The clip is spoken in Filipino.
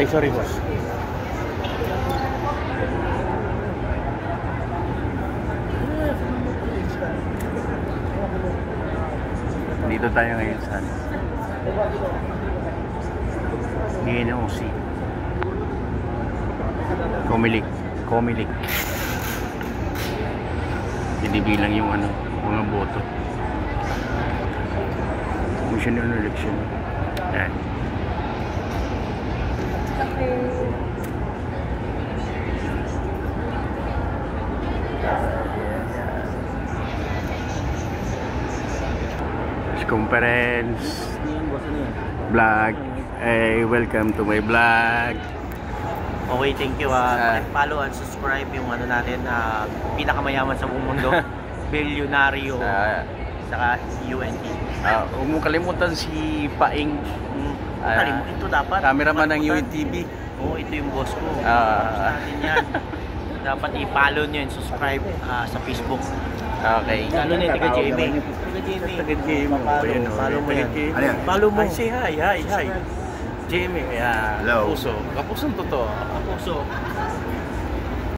Ay, sorry boss. Dito tayo ngayon sa GNOC Comelec. Binibilang yung mga boto. Commission on Election. Yan. Conference vlog. Hey, welcome to my vlog. Okay, thank you. Follow and subscribe yung natin, pinakamayaman sa buong mundo, bilyonaryo, saka UNT. Huwag mong kalimutan si Paing. Ito dapat. Cameraman ng UNTV. Oo, ito yung boss ko. Natin yan. Dapat i-follow nyo and subscribe sa Facebook. Okay. Lalo na yung taga-JMA. Follow mo yan. Follow mo. Say hi. JMA. Hello. Kapusong totoo. Kapuso.